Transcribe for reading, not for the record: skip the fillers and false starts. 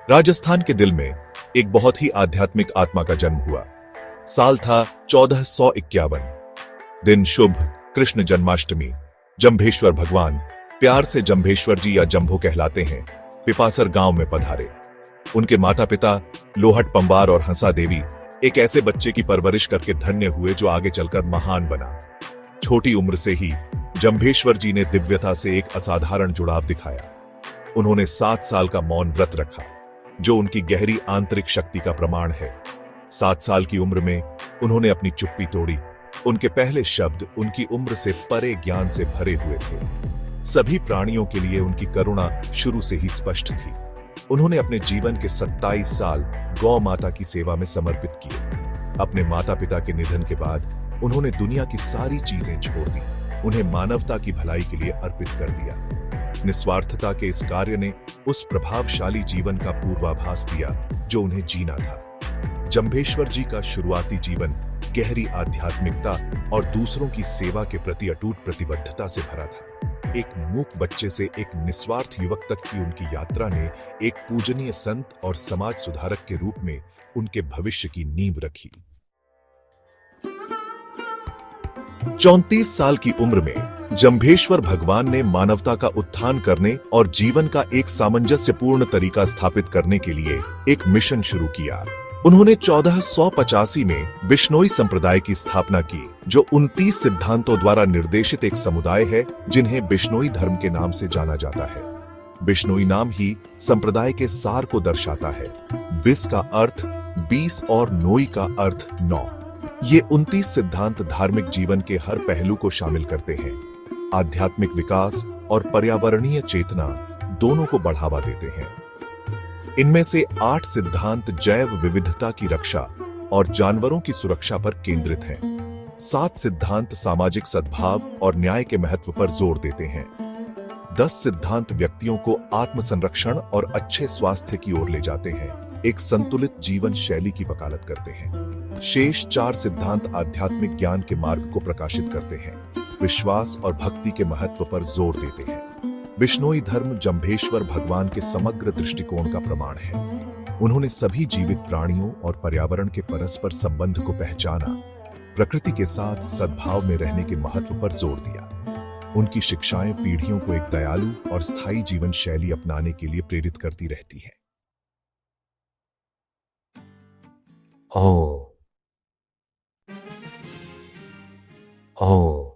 राजस्थान के दिल में एक बहुत ही आध्यात्मिक आत्मा का जन्म हुआ। साल था 1451। दिन शुभ, कृष्ण जन्माष्टमी। जंभेश्वर भगवान, प्यार से जंभेश्वर जी या जंभो कहलाते हैं, पिपासर गांव में पधारे। उनके माता पिता लोहट पंबार और हंसा देवी एक ऐसे बच्चे की परवरिश करके धन्य हुए जो आगे चलकर महान बना। छोटी उम्र से ही जंभेश्वर जी ने दिव्यता से एक असाधारण जुड़ाव दिखाया। उन्होंने 7 साल का मौन व्रत रखा, जो उनकी गहरी आंतरिक शक्ति का प्रमाण है। 7 साल की उम्र में उन्होंने अपनी चुप्पी तोड़ी। उनके पहले शब्द उनकी उम्र से परे ज्ञान से भरे हुए थे। सभी प्राणियों के लिए उनकी करुणा शुरू से ही स्पष्ट थी। उन्होंने अपने जीवन के 27 साल गौ माता की सेवा में समर्पित किए। अपने माता पिता के निधन के बाद उन्होंने दुनिया की सारी चीजें छोड़ दी, उन्हें मानवता की भलाई के लिए अर्पित कर दिया। निस्वार्थता के इस कार्य ने उस प्रभावशाली जीवन का पूर्वाभास दिया जो उन्हें जीना था। जंभेश्वर जी का शुरुआती जीवन गहरी आध्यात्मिकता और दूसरों की सेवा के प्रति अटूट प्रतिबद्धता से भरा था। एक मूक बच्चे से एक निस्वार्थ युवक तक की उनकी यात्रा ने एक पूजनीय संत और समाज सुधारक के रूप में उनके भविष्य की नींव रखी। 34 साल की उम्र में जंभेश्वर भगवान ने मानवता का उत्थान करने और जीवन का एक सामंजस्यपूर्ण तरीका स्थापित करने के लिए एक मिशन शुरू किया। उन्होंने 1485 में बिश्नोई संप्रदाय की स्थापना की, जो 29 सिद्धांतों द्वारा निर्देशित एक समुदाय है जिन्हें बिश्नोई धर्म के नाम से जाना जाता है। बिश्नोई नाम ही संप्रदाय के सार को दर्शाता है। बिस का अर्थ 20 और नोई का अर्थ 9। ये 29 सिद्धांत धार्मिक जीवन के हर पहलू को शामिल करते हैं। आध्यात्मिक विकास और पर्यावरणीय चेतना दोनों को बढ़ावा देते हैं। इनमें से 8 सिद्धांत जैव विविधता की रक्षा और जानवरों की सुरक्षा पर केंद्रित हैं। 7 सिद्धांत सामाजिक सद्भाव और न्याय के महत्व पर जोर देते हैं। 10 सिद्धांत व्यक्तियों को आत्मसंरक्षण और अच्छे स्वास्थ्य की ओर ले जाते हैं, एक संतुलित जीवन शैली की वकालत करते हैं। शेष 4 सिद्धांत आध्यात्मिक ज्ञान के मार्ग को प्रकाशित करते हैं, विश्वास और भक्ति के महत्व पर जोर देते हैं। बिश्नोई धर्म जंभेश्वर भगवान के समग्र दृष्टिकोण का प्रमाण है। उन्होंने सभी जीवित प्राणियों और पर्यावरण के परस्पर संबंध को पहचाना, प्रकृति के साथ सद्भाव में रहने के महत्व पर जोर दिया। उनकी शिक्षाएं पीढ़ियों को एक दयालु और स्थायी जीवन शैली अपनाने के लिए प्रेरित करती रहती हैं। Oh.